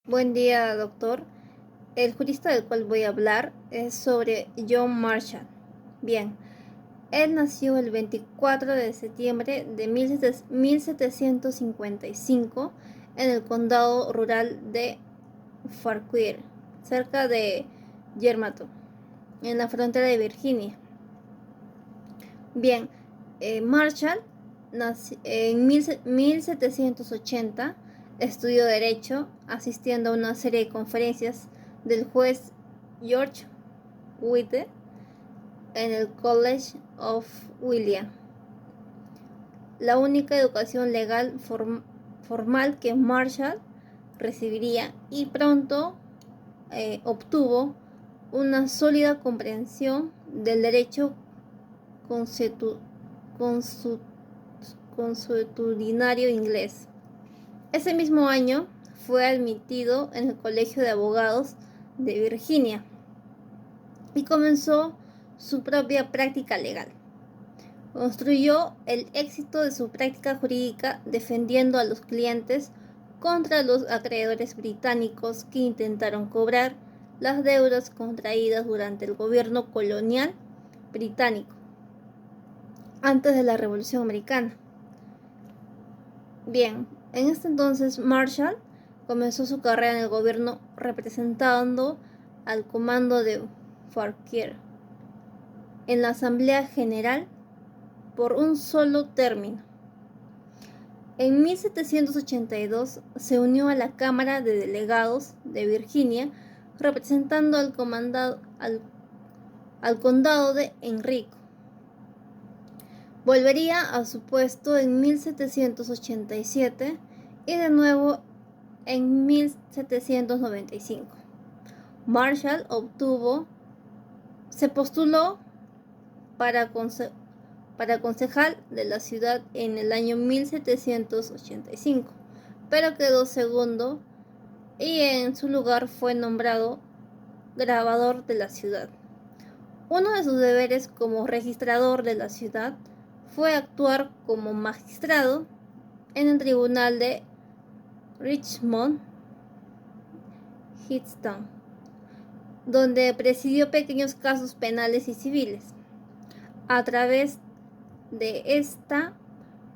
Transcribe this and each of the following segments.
Buen día, doctor. El jurista del cual voy a hablar es sobre John Marshall. Bien, él nació el 24 de septiembre de 1755 en el condado rural de Fauquier, cerca de Yermato, en la frontera de Virginia. Bien, Marshall nació en 1780, estudió Derecho, asistiendo a una serie de conferencias del juez George White en el College of William, la única educación legal formal que Marshall recibiría, y pronto obtuvo una sólida comprensión del derecho consuetudinario inglés. Ese mismo año fue admitido en el Colegio de Abogados de Virginia y comenzó su propia práctica legal. Construyó el éxito de su práctica jurídica defendiendo a los clientes contra los acreedores británicos que intentaron cobrar las deudas contraídas durante el gobierno colonial británico antes de la Revolución Americana. Bien, en este entonces Marshall comenzó su carrera en el gobierno representando al comando de Fauquier en la Asamblea General por un solo término. En 1782 se unió a la Cámara de Delegados de Virginia representando al condado de Enrico. Volvería a su puesto en 1787 y de nuevo en 1795. Marshall se postuló para concejal de la ciudad en el año 1785, pero quedó segundo y en su lugar fue nombrado grabador de la ciudad. Uno de sus deberes como registrador de la ciudad fue actuar como magistrado en el tribunal de Richmond Hightown, donde presidió pequeños casos penales y civiles. A través de esta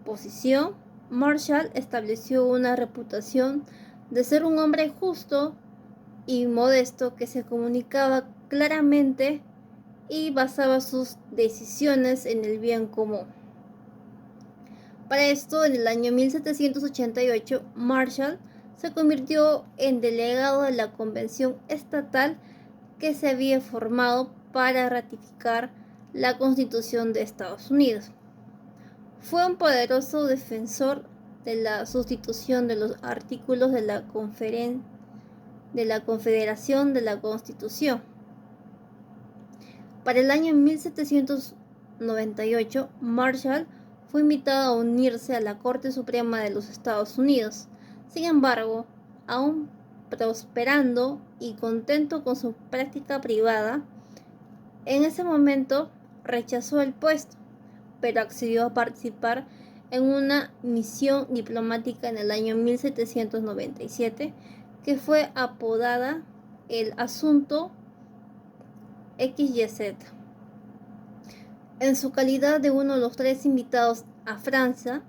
posición, Marshall estableció una reputación de ser un hombre justo y modesto que se comunicaba claramente y basaba sus decisiones en el bien común. Para esto, en el año 1788, Marshall se convirtió en delegado de la Convención Estatal que se había formado para ratificar la Constitución de Estados Unidos. Fue un poderoso defensor de la sustitución de los artículos de la Confederación de la Constitución. Para el año 1798, Marshall fue invitado a unirse a la Corte Suprema de los Estados Unidos. Sin embargo, aún prosperando y contento con su práctica privada, en ese momento rechazó el puesto, pero accedió a participar en una misión diplomática en el año 1797 que fue apodada el Asunto XYZ. En su calidad de uno de los 3 invitados a Francia,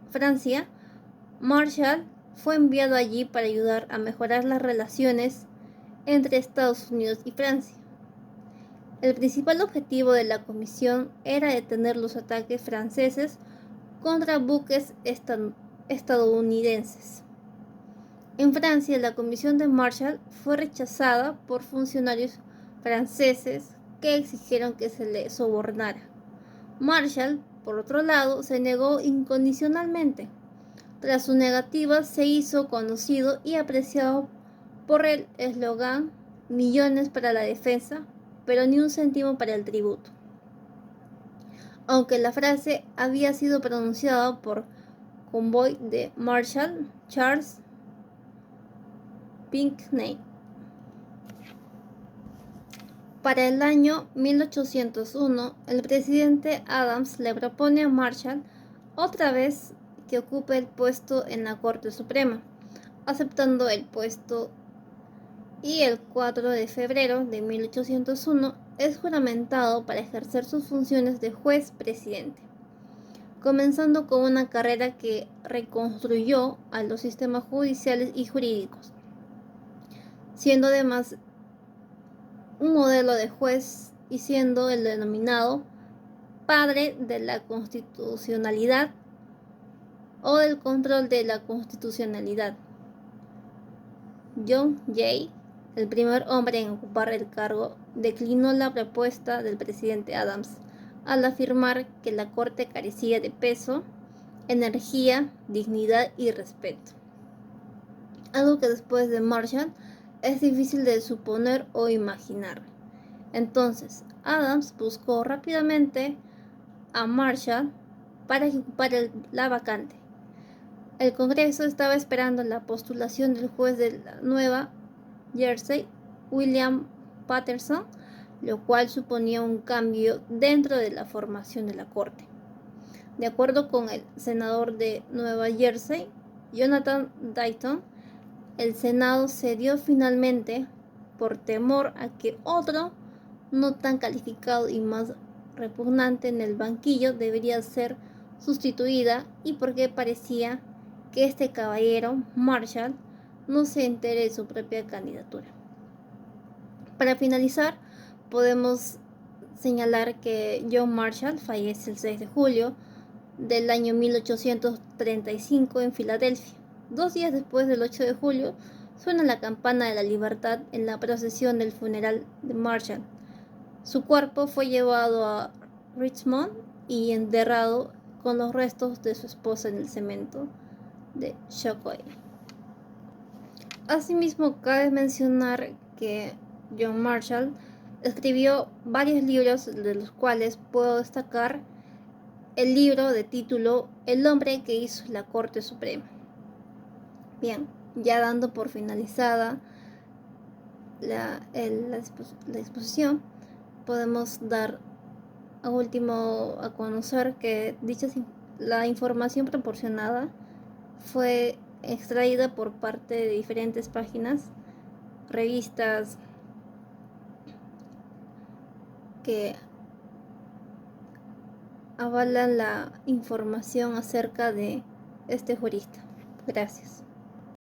Marshall fue enviado allí para ayudar a mejorar las relaciones entre Estados Unidos y Francia. El principal objetivo de la comisión era detener los ataques franceses contra buques estadounidenses. En Francia, la comisión de Marshall fue rechazada por funcionarios franceses que exigieron que se le sobornara. Marshall, por otro lado, se negó incondicionalmente. Tras su negativa, se hizo conocido y apreciado por el eslogan "Millones para la defensa, pero ni un céntimo para el tributo", aunque la frase había sido pronunciada por convoy de Marshall Charles Pinckney. Para el año 1801, el presidente Adams le propone a Marshall otra vez que ocupe el puesto en la Corte Suprema, aceptando el puesto y el 4 de febrero de 1801 es juramentado para ejercer sus funciones de juez presidente, comenzando con una carrera que reconstruyó a los sistemas judiciales y jurídicos, siendo además un modelo de juez y siendo el denominado padre de la constitucionalidad o del control de la constitucionalidad. John Jay, el primer hombre en ocupar el cargo, declinó la propuesta del presidente Adams al afirmar que la Corte carecía de peso, energía, dignidad y respeto. Algo que después de Marshall es difícil de suponer o imaginar. Entonces, Adams buscó rápidamente a Marshall para que ocupara la vacante. El Congreso estaba esperando la postulación del juez de la Nueva Jersey, William Patterson, lo cual suponía un cambio dentro de la formación de la Corte. De acuerdo con el senador de Nueva Jersey, Jonathan Dayton, el Senado cedió finalmente por temor a que otro no tan calificado y más repugnante en el banquillo debería ser sustituida y porque parecía que este caballero, Marshall, no se entere de su propia candidatura. Para finalizar, podemos señalar que John Marshall fallece el 6 de julio del año 1835 en Filadelfia. 2 días después del 8 de julio, suena la campana de la libertad en la procesión del funeral de Marshall. Su cuerpo fue llevado a Richmond y enterrado con los restos de su esposa en el cementerio de Choctaw. Asimismo, cabe mencionar que John Marshall escribió varios libros, de los cuales puedo destacar el libro de título El hombre que hizo la Corte Suprema. Bien, ya dando por finalizada la exposición, podemos dar a último a conocer que la información proporcionada fue extraída por parte de diferentes páginas, revistas que avalan la información acerca de este jurista. Gracias.